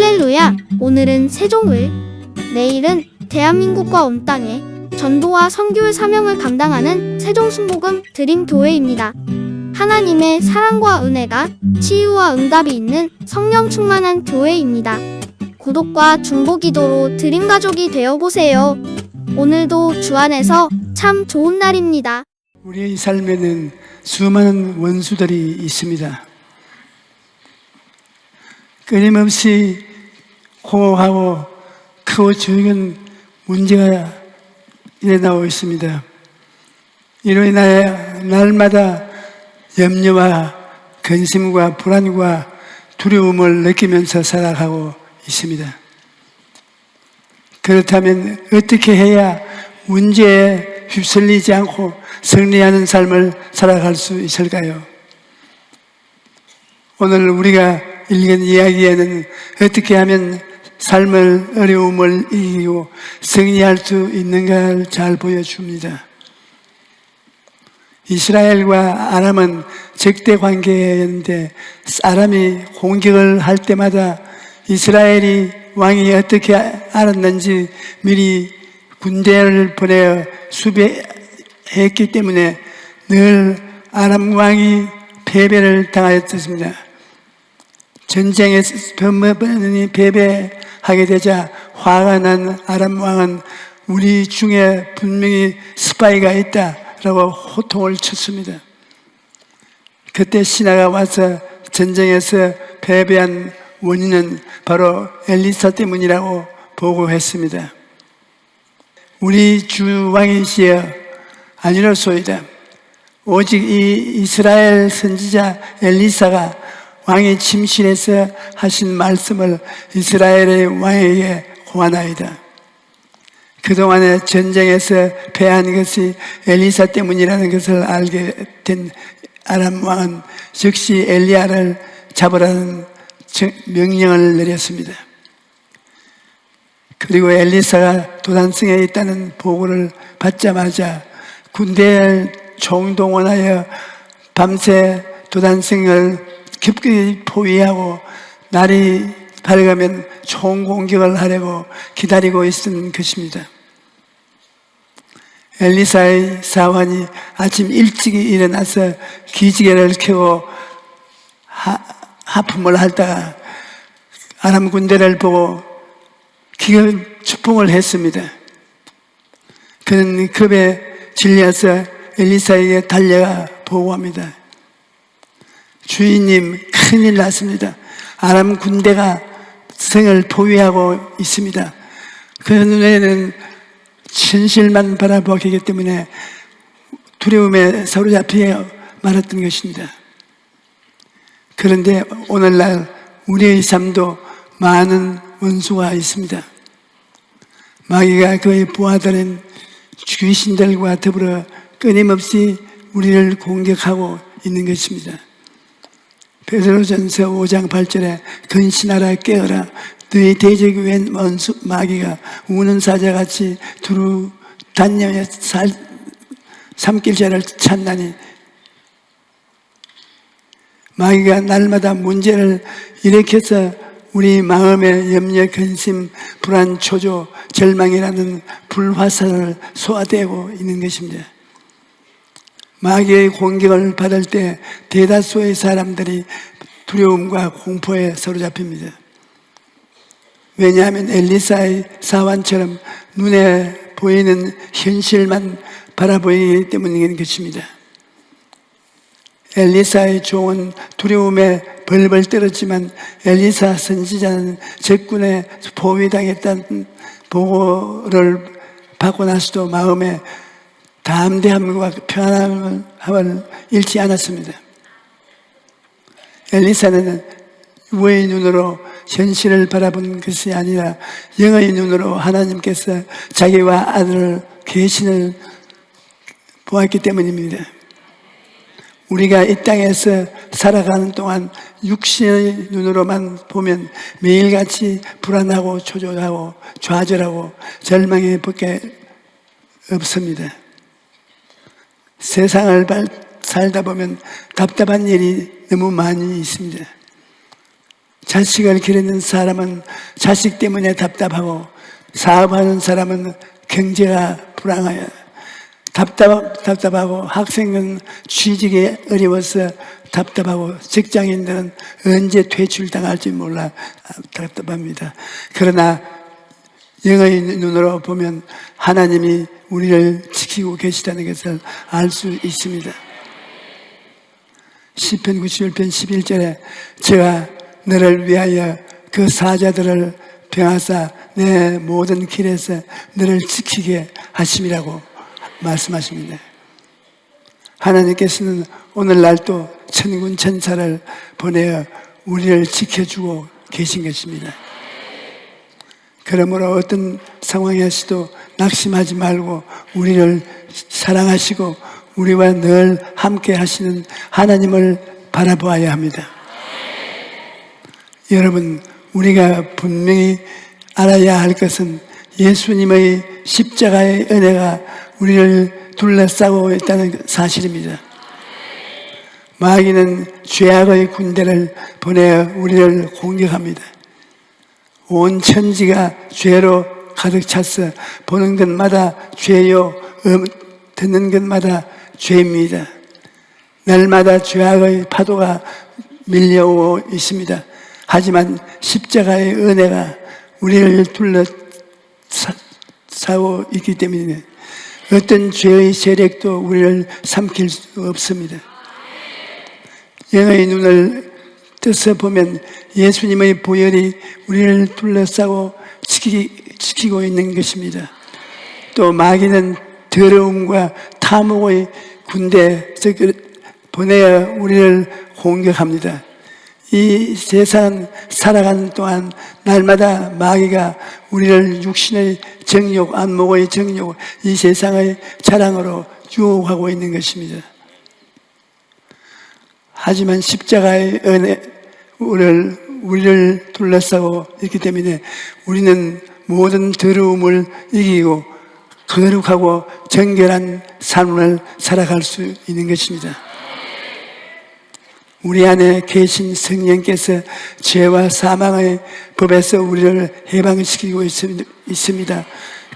할렐루야! 오늘은 세종을, 내일은 대한민국과 온 땅에 전도와 선교의 사명을 감당하는 세종순복음 드림교회입니다. 하나님의 사랑과 은혜가 치유와 응답이 있는 성령 충만한 교회입니다. 구독과 중보기도로 드림가족이 되어보세요. 오늘도 주 안에서 참 좋은 날입니다. 우리의 삶에는 수많은 원수들이 있습니다. 끊임없이 공허하고 크고 적은 문제가 일어나고 있습니다. 이로 인하여 날마다 염려와 근심과 불안과 두려움을 느끼면서 살아가고 있습니다. 그렇다면 어떻게 해야 문제에 휩쓸리지 않고 승리하는 삶을 살아갈 수 있을까요? 오늘 우리가 읽은 이야기에는 어떻게 하면 삶을 어려움을 이기고 승리할 수 있는가를 잘 보여줍니다. 이스라엘과 아람은 적대 관계였는데 아람이 공격을 할 때마다 이스라엘이 왕이 어떻게 알았는지 미리 군대를 보내어 수비했기 때문에 늘 아람 왕이 패배를 당하였습니다. 전쟁에서 번번이 패배하게 되자 화가 난 아람 왕은 우리 중에 분명히 스파이가 있다라고 호통을 쳤습니다. 그때 신하가 와서 전쟁에서 패배한 원인은 바로 엘리사 때문이라고 보고했습니다. 우리 주 왕이시여 아니로소이다. 오직 이 이스라엘 선지자 엘리사가 왕의 침실에서 하신 말씀을 이스라엘의 왕에게 고하나이다. 그동안에 전쟁에서 패한 것이 엘리사 때문이라는 것을 알게 된 아람 왕은 즉시 엘리야를 잡으라는 명령을 내렸습니다. 그리고 엘리사가 도단성에 있다는 보고를 받자마자 군대를 총동원하여 밤새 도단성을 깊이 포위하고 날이 밝으면 총공격을 하려고 기다리고 있었던 것입니다. 엘리사의 사환이 아침 일찍 일어나서 기지개를 켜고 하품을 하다가 아람 군대를 보고 기근 추풍을 했습니다. 그는 급에 질려서 엘리사에게 달려가 보고합니다. 주인님, 큰일 났습니다. 아람 군대가 성을 포위하고 있습니다. 그 눈에는 천실만 바라보기 때문에 두려움에 사로잡혀 말았던 것입니다. 그런데 오늘날 우리의 삶도 많은 원수가 있습니다. 마귀가 그의 부하들은 귀신들과 더불어 끊임없이 우리를 공격하고 있는 것입니다. 베드로전서 5장 8절에 근신하라 깨어라 너희 대적이 웬 원수 마귀가 우는 사자같이 두루 단념에 삼킬 자를 찾나니. 마귀가 날마다 문제를 일으켜서 우리 마음의 염려, 근심, 불안, 초조, 절망이라는 불화살을 쏘아대고 있는 것입니다. 마귀의 공격을 받을 때 대다수의 사람들이 두려움과 공포에 사로잡힙니다. 왜냐하면 엘리사의 사환처럼 눈에 보이는 현실만 바라보이기 때문인 것입니다. 엘리사의 종은 두려움에 벌벌 떨었지만 엘리사 선지자는 적군에 포위당했다는 보고를 받고 나서도 마음에 담대함과 편안함을 잃지 않았습니다. 엘리사는 육의 눈으로 현실을 바라본 것이 아니라 영의 눈으로 하나님께서 자기와 아들 계신을 보았기 때문입니다. 우리가 이 땅에서 살아가는 동안 육신의 눈으로만 보면 매일같이 불안하고 초조하고 좌절하고 절망의 밖에 없습니다. 세상을 살다 보면 답답한 일이 너무 많이 있습니다. 자식을 기르는 사람은 자식 때문에 답답하고, 사업하는 사람은 경제가 불황하여 답답하고, 학생은 취직에 어려워서 답답하고, 직장인들은 언제 퇴출당할지 몰라 답답합니다. 그러나 영의 눈으로 보면 하나님이 우리를 지키고 계시다는 것을 알 수 있습니다. 시편 91편 11절에 제가 너를 위하여 그 사자들을 병하사 내 모든 길에서 너를 지키게 하심이라고 말씀하십니다. 하나님께서는 오늘날도 천군 천사를 보내어 우리를 지켜주고 계신 것입니다. 그러므로 어떤 상황에서도 낙심하지 말고 우리를 사랑하시고 우리와 늘 함께 하시는 하나님을 바라보아야 합니다. 여러분, 우리가 분명히 알아야 할 것은 예수님의 십자가의 은혜가 우리를 둘러싸고 있다는 사실입니다. 마귀는 죄악의 군대를 보내어 우리를 공격합니다. 온 천지가 죄로 가득 찼어 보는 것마다 죄요, 듣는 것마다 죄입니다. 날마다 죄악의 파도가 밀려오고 있습니다. 하지만 십자가의 은혜가 우리를 둘러싸고 있기 때문에 어떤 죄의 세력도 우리를 삼킬 수 없습니다. 영의 눈을 떠서 보면 예수님의 보혈이 우리를 둘러싸고 지키고 있는 것입니다. 또 마귀는 더러움과 탐욕의 군대에서 보내어 우리를 공격합니다. 이 세상 살아가는 동안 날마다 마귀가 우리를 육신의 정욕, 안목의 정욕, 이 세상의 자랑으로 유혹하고 있는 것입니다. 하지만 십자가의 은혜, 우리를 둘러싸고 있기 때문에 우리는 모든 더러움을 이기고 거룩하고 정결한 삶을 살아갈 수 있는 것입니다. 우리 안에 계신 성령께서 죄와 사망의 법에서 우리를 해방시키고 있습니다.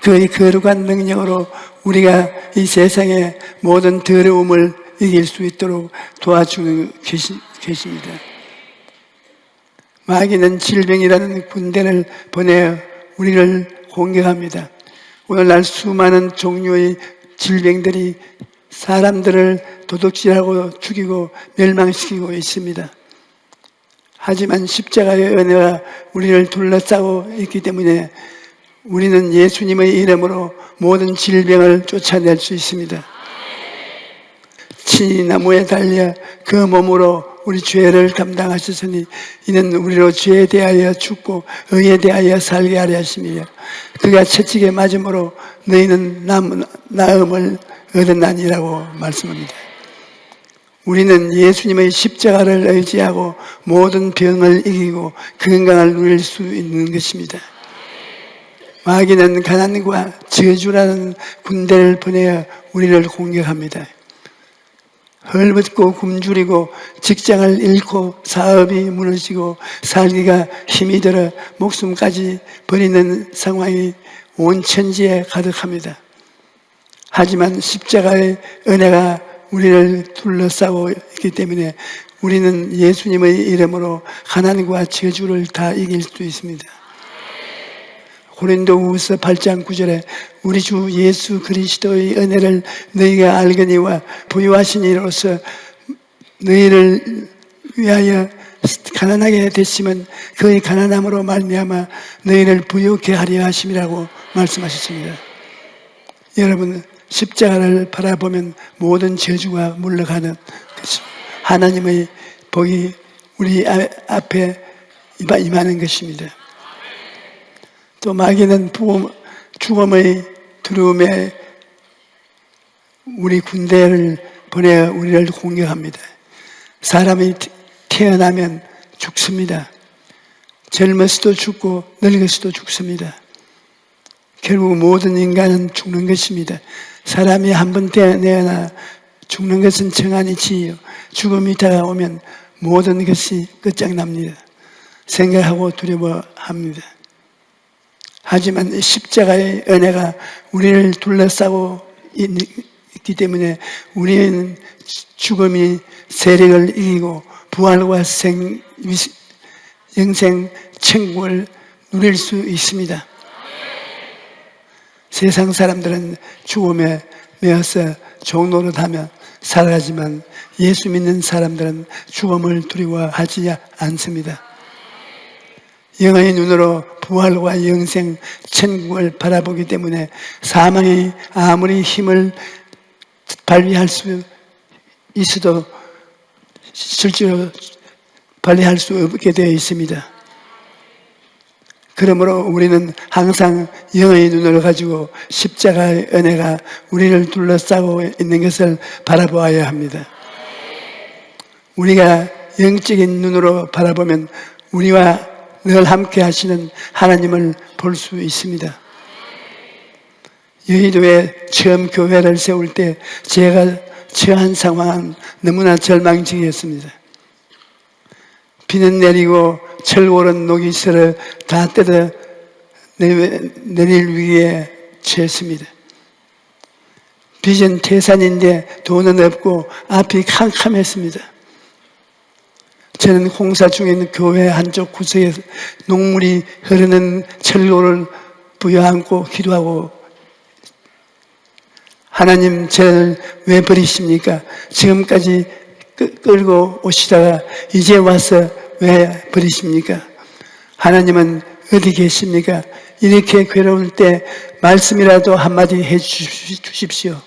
그의 거룩한 능력으로 우리가 이 세상의 모든 더러움을 이길 수 있도록 도와주고 계십니다. 마귀는 질병이라는 군대를 보내어 우리를 공격합니다. 오늘날 수많은 종류의 질병들이 사람들을 도둑질하고 죽이고 멸망시키고 있습니다. 하지만 십자가의 은혜가 우리를 둘러싸고 있기 때문에 우리는 예수님의 이름으로 모든 질병을 쫓아낼 수 있습니다. 친히 나무에 달려 그 몸으로 우리 죄를 감당하셨으니 이는 우리로 죄에 대하여 죽고 의에 대하여 살게 하려 하심이요 그가 채찍에 맞음으로 너희는 나음을 얻었나니라고 말씀합니다. 우리는 예수님의 십자가를 의지하고 모든 병을 이기고 건강을 누릴 수 있는 것입니다. 마귀는 가난과 저주라는 군대를 보내어 우리를 공격합니다. 헐벗고 굶주리고 직장을 잃고 사업이 무너지고 살기가 힘이 들어 목숨까지 버리는 상황이 온 천지에 가득합니다. 하지만 십자가의 은혜가 우리를 둘러싸고 있기 때문에 우리는 예수님의 이름으로 가난과 저주를 다 이길 수 있습니다. 고린도후서 8장 9절에 우리 주 예수 그리스도의 은혜를 너희가 알거니와 부유하신 이로서 너희를 위하여 가난하게 되시면 그의 가난함으로 말미암아 너희를 부유케 하려 하심이라고 말씀하셨습니다. 여러분, 십자가를 바라보면 모든 저주가 물러가는 것입니다. 하나님의 복이 우리 앞에 임하는 것입니다. 또 마귀는 죽음의 두려움에 우리 군대를 보내 우리를 공격합니다. 사람이 태어나면 죽습니다. 젊어서도 죽고 늙어서도 죽습니다. 결국 모든 인간은 죽는 것입니다. 사람이 한 번 태어나 죽는 것은 정한이지요. 죽음이 다가오면 모든 것이 끝장납니다. 생각하고 두려워합니다. 하지만 십자가의 은혜가 우리를 둘러싸고 있기 때문에 우리는 죽음이 세력을 이기고 부활과 영생 천국을 누릴 수 있습니다. 세상 사람들은 죽음에 매어서 종노릇하며 살아가지만 예수 믿는 사람들은 죽음을 두려워하지 않습니다. 영의 눈으로 부활과 영생 천국을 바라보기 때문에 사망이 아무리 힘을 발휘할 수 있어도 실제로 발휘할 수 없게 되어 있습니다. 그러므로 우리는 항상 영의 눈을 가지고 십자가의 은혜가 우리를 둘러싸고 있는 것을 바라보아야 합니다. 우리가 영적인 눈으로 바라보면 우리와 늘 함께 하시는 하나님을 볼 수 있습니다. 여의도에 처음 교회를 세울 때 제가 처한 상황은 너무나 절망적이었습니다. 비는 내리고 철골은 녹이 슬어 다 뜯어 내릴 위기에 처했습니다. 빚은 태산인데 돈은 없고 앞이 캄캄했습니다. 저는 공사 중인 교회 한쪽 구석에 녹물이 흐르는 철로를 부여안고 기도하고 하나님 저를 왜 버리십니까? 지금까지 끌고 오시다가 이제 와서 왜 버리십니까? 하나님은 어디 계십니까? 이렇게 괴로울 때 말씀이라도 한마디 해 주십시오.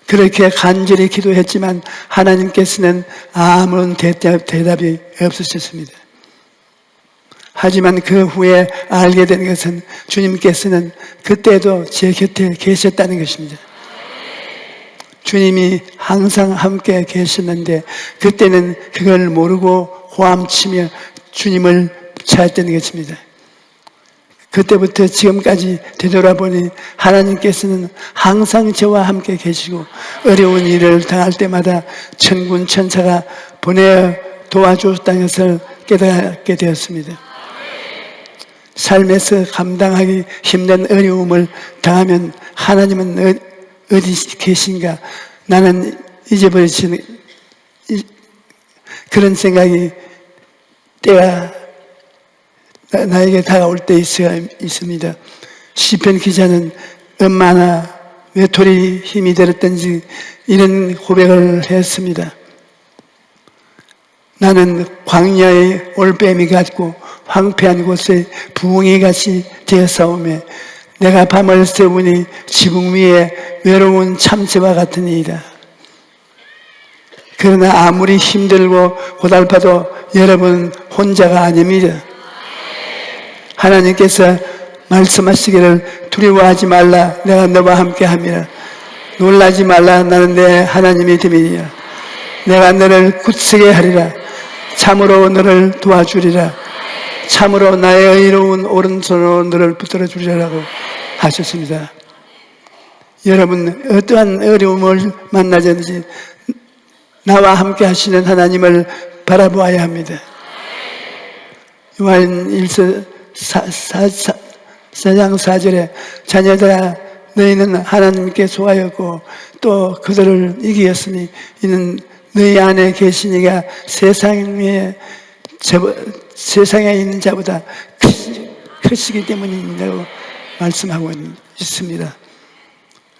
그렇게 간절히 기도했지만 하나님께서는 아무런 대답이 없으셨습니다. 하지만 그 후에 알게 된 것은 주님께서는 그때도 제 곁에 계셨다는 것입니다. 주님이 항상 함께 계셨는데 그때는 그걸 모르고 고함치며 주님을 찾았던 것입니다. 그때부터 지금까지 되돌아보니 하나님께서는 항상 저와 함께 계시고 어려운 일을 당할 때마다 천군 천사가 보내어 도와주었다는 것을 깨닫게 되었습니다. 삶에서 감당하기 힘든 어려움을 당하면 하나님은 어디 계신가? 나는 잊어버리시는 그런 생각이 때가 나에게 다가올 때 있습니다. 시편 기자는 얼마나 외톨이 힘이 들었던지 이런 고백을 했습니다. 나는 광야의 올빼미 같고 황폐한 곳에 부엉이 같이 되었사오매 내가 밤을 새우니 지붕 위에 외로운 참새와 같으니이다. 그러나 아무리 힘들고 고달파도 여러분 혼자가 아닙니다. 하나님께서 말씀하시기를 두려워하지 말라 내가 너와 함께 함이라. 놀라지 말라 나는 내 하나님이 됨이니라. 내가 너를 굳세게 하리라. 참으로 너를 도와주리라. 참으로 나의 의로운 오른손으로 너를 붙들어 주리라고 하셨습니다. 여러분 어떠한 어려움을 만나든지 나와 함께 하시는 하나님을 바라보아야 합니다. 요한 1서 4장 4절에 자녀들아 너희는 하나님께 속하였고 또 그들을 이기었으니 이는 너희 안에 계시니가 세상에 있는 자보다 크시기 때문이라고 말씀하고 있습니다.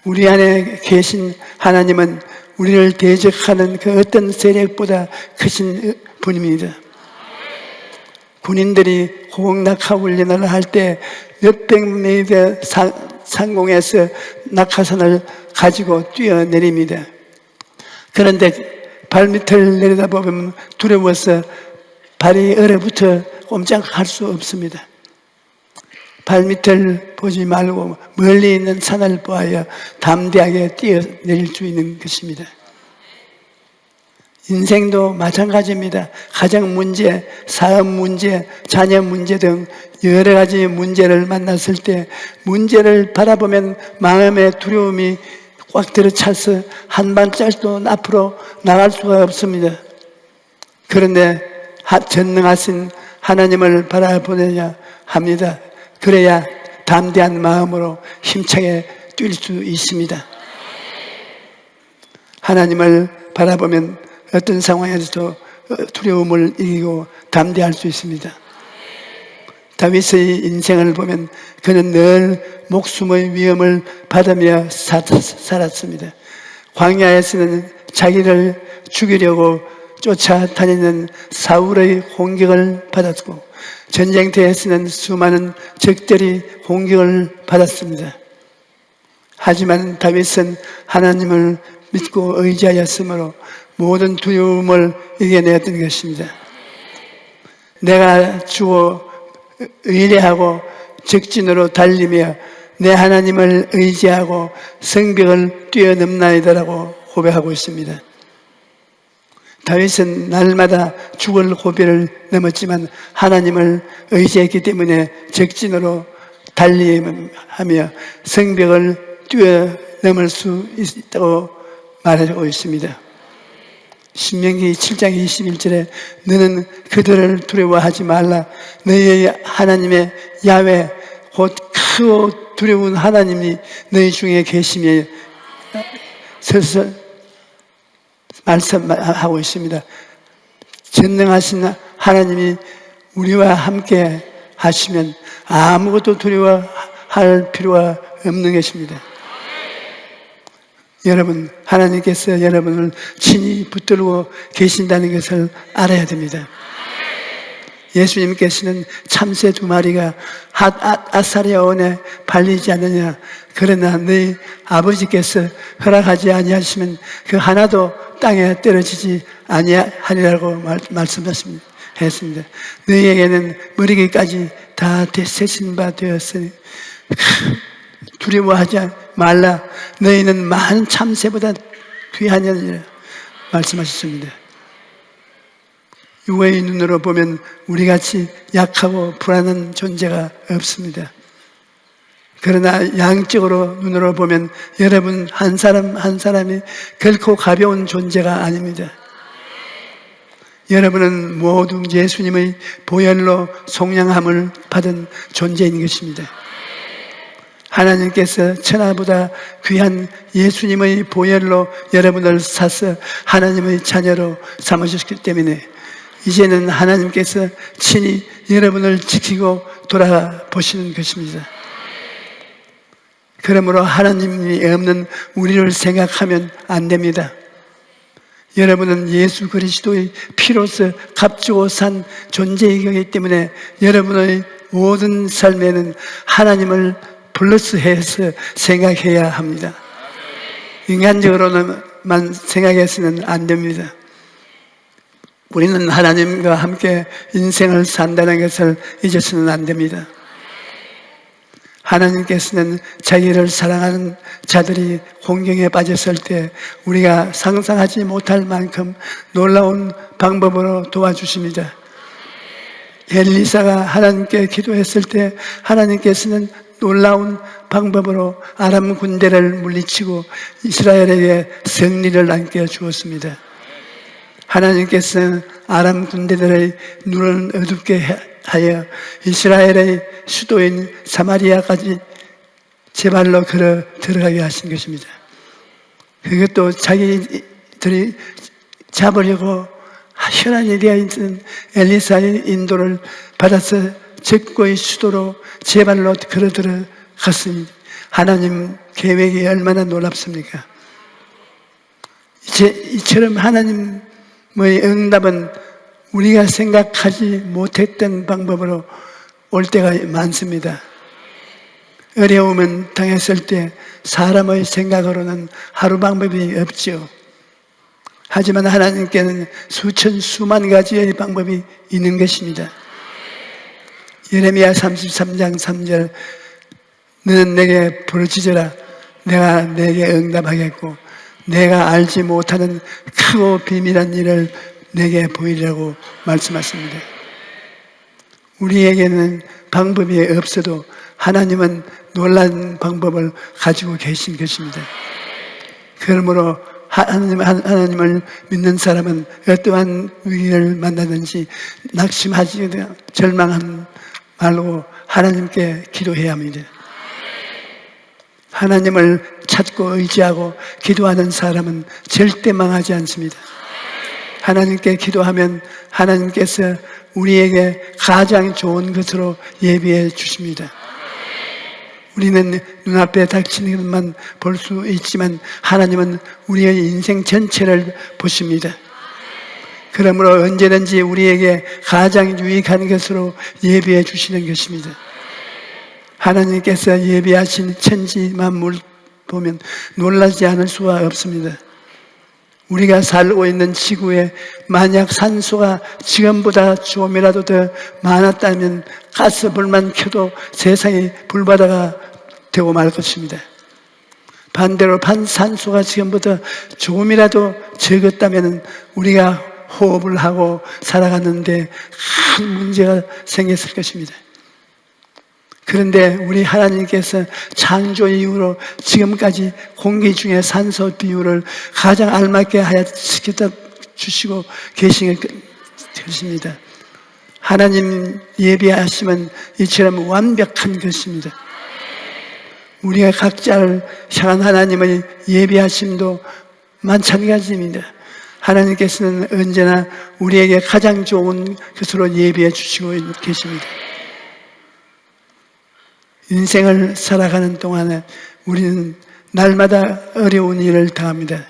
우리 안에 계신 하나님은 우리를 대적하는 그 어떤 세력보다 크신 분입니다. 군인들이 호공낙하 훈련을 할 때 몇백 미터 상공에서 낙하산을 가지고 뛰어내립니다. 그런데 발밑을 내려다보면 두려워서 발이 얼어붙어 꼼짝할 수 없습니다. 발밑을 보지 말고 멀리 있는 산을 보아야 담대하게 뛰어내릴 수 있는 것입니다. 인생도 마찬가지입니다. 가정 문제, 사업 문제, 자녀 문제 등 여러 가지 문제를 만났을 때 문제를 바라보면 마음의 두려움이 꽉 들어차서 한 발짝도 앞으로 나갈 수가 없습니다. 그런데 전능하신 하나님을 바라보느냐 합니다. 그래야 담대한 마음으로 힘차게 뛸 수 있습니다. 하나님을 바라보면 어떤 상황에서도 두려움을 이기고 담대할 수 있습니다. 다윗의 인생을 보면 그는 늘 목숨의 위험을 받으며 살았습니다. 광야에서는 자기를 죽이려고 쫓아다니는 사울의 공격을 받았고, 전쟁터에서는 수많은 적들이 공격을 받았습니다. 하지만 다윗은 하나님을 믿고 의지하였으므로 모든 두려움을 이겨내었던 것입니다. 내가 주어 의뢰하고 적진으로 달리며 내 하나님을 의지하고 성벽을 뛰어넘나이다라고 고백하고 있습니다. 다윗은 날마다 죽을 고비를 넘었지만 하나님을 의지했기 때문에 적진으로 달리하며 성벽을 뛰어넘을 수 있다고 말하고 있습니다. 신명기 7장 21절에 너는 그들을 두려워하지 말라. 너희의 하나님의 야훼 곧 크고 두려운 하나님이 너희 중에 계시며 서서 말씀하고 있습니다. 전능하신 하나님이 우리와 함께 하시면 아무것도 두려워할 필요가 없는 것입니다. 여러분, 하나님께서 여러분을 친히 붙들고 계신다는 것을 알아야 됩니다. 예수님께서는 참새 2마리가 아사리아 원에 팔리지 않느냐, 그러나 너희 아버지께서 허락하지 아니하시면 그 하나도 땅에 떨어지지 아니하리라고 말씀하셨습니다. 너희에게는 머리끝까지 다 세신 바 되었으니 두려워하지 말라. 너희는 많은 참새보다 귀하니라 말씀하셨습니다. 육의 눈으로 보면 우리같이 약하고 불안한 존재가 없습니다. 그러나 양적으로 눈으로 보면 여러분 한 사람 한 사람이 결코 가벼운 존재가 아닙니다. 여러분은 모두 예수님의 보혈로 속량함을 받은 존재인 것입니다. 하나님께서 천하보다 귀한 예수님의 보혈로 여러분을 사서 하나님의 자녀로 삼으셨기 때문에 이제는 하나님께서 친히 여러분을 지키고 돌아보시는 것입니다. 그러므로 하나님이 없는 우리를 생각하면 안 됩니다. 여러분은 예수 그리스도의 피로서 값주고 산 존재이기 때문에 여러분의 모든 삶에는 하나님을 플러스해서 생각해야 합니다. 인간적으로만 생각해서는 안 됩니다. 우리는 하나님과 함께 인생을 산다는 것을 잊어서는 안 됩니다. 하나님께서는 자기를 사랑하는 자들이 공경에 빠졌을 때 우리가 상상하지 못할 만큼 놀라운 방법으로 도와주십니다. 엘리사가 하나님께 기도했을 때 하나님께서는 놀라운 방법으로 아람 군대를 물리치고 이스라엘에게 승리를 안겨주었습니다. 하나님께서는 아람 군대들의 눈을 어둡게 하여 이스라엘의 수도인 사마리아까지 제 발로 걸어 들어가게 하신 것입니다. 그것도 자기들이 잡으려고 혈안이 되어 있는 엘리사의 인도를 받아서 적고의 수도로 제 발로 걸어 들어갔습니다. 하나님 계획이 얼마나 놀랍습니까? 이처럼 하나님의 응답은 우리가 생각하지 못했던 방법으로 올 때가 많습니다. 어려움은 당했을 때 사람의 생각으로는 하루 방법이 없죠. 하지만 하나님께는 수천 수만 가지의 방법이 있는 것입니다. 예레미야 33장 3절 너는 내게 부르짖어라 내가 내게 응답하겠고 내가 알지 못하는 크고 비밀한 일을 내게 보이리라고 말씀하십니다. 우리에게는 방법이 없어도 하나님은 놀라운 방법을 가지고 계신 것입니다. 그러므로 하나님을 믿는 사람은 어떠한 위기를 만나든지 낙심하지 절망하는 말고 하나님께 기도해야 합니다. 하나님을 찾고 의지하고 기도하는 사람은 절대 망하지 않습니다. 하나님께 기도하면 하나님께서 우리에게 가장 좋은 것으로 예비해 주십니다. 우리는 눈앞에 닥치는 것만 볼 수 있지만 하나님은 우리의 인생 전체를 보십니다. 그러므로 언제든지 우리에게 가장 유익한 것으로 예비해 주시는 것입니다. 하나님께서 예비하신 천지 만물 보면 놀라지 않을 수가 없습니다. 우리가 살고 있는 지구에 만약 산소가 지금보다 조금이라도 더 많았다면 가스불만 켜도 세상이 불바다가 되고 말 것입니다. 반대로 산소가 지금보다 조금이라도 적었다면 우리가 호흡을 하고 살아가는데 큰 문제가 생겼을 것입니다. 그런데 우리 하나님께서 창조 이후로 지금까지 공기 중에 산소 비율을 가장 알맞게 하여 시켜 주시고 계신 것입니다. 하나님 예비하시면 이처럼 완벽한 것입니다. 우리가 각자를 향한 하나님의 예비하심도 마찬가지입니다. 하나님께서는 언제나 우리에게 가장 좋은 것으로 예비해 주시고 계십니다. 인생을 살아가는 동안에 우리는 날마다 어려운 일을 당합니다.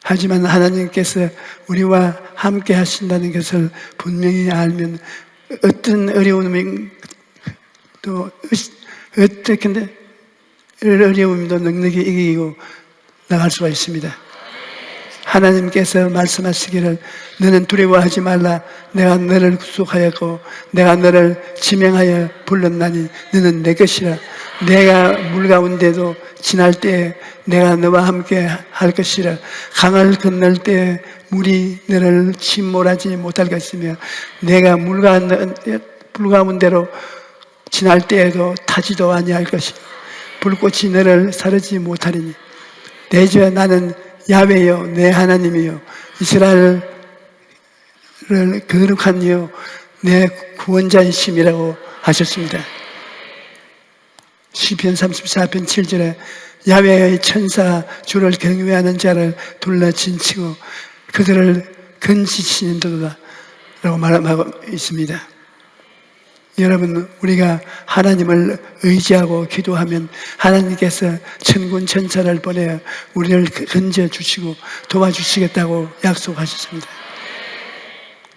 하지만 하나님께서 우리와 함께 하신다는 것을 분명히 알면 어떤 어려움이 또 어떻게 어려움도 넉넉히 이기고 나갈 수가 있습니다. 하나님께서 말씀하시기를 너는 두려워하지 말라. 내가 너를 구속하였고 내가 너를 지명하여 불렀나니 너는 내 것이라. 내가 물 가운데도 지날 때에 내가 너와 함께 할 것이라. 강을 건널 때에 물이 너를 침몰하지 못할 것이며 내가 물 가운데로 지날 때에도 타지도 아니할 것이며 불꽃이 너를 사르지 못하리니 대저 나는 야훼요 내 하나님이요 이스라엘을 거룩한 이요 내 구원자이심이라고 하셨습니다. 시편 34편 7절에 야훼의 천사가 주를 경외하는 자를 둘러 진치고 그들을 건지시는도다 라고 말하고 있습니다. 여러분, 우리가 하나님을 의지하고 기도하면 하나님께서 천군 천사를 보내어 우리를 건져주시고 도와주시겠다고 약속하셨습니다.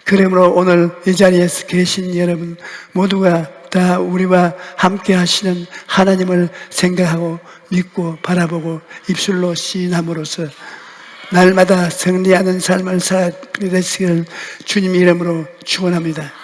그러므로 오늘 이 자리에서 계신 여러분 모두가 다 우리와 함께 하시는 하나님을 생각하고 믿고 바라보고 입술로 시인함으로써 날마다 승리하는 삶을 살게 되시기를 주님 이름으로 축원합니다.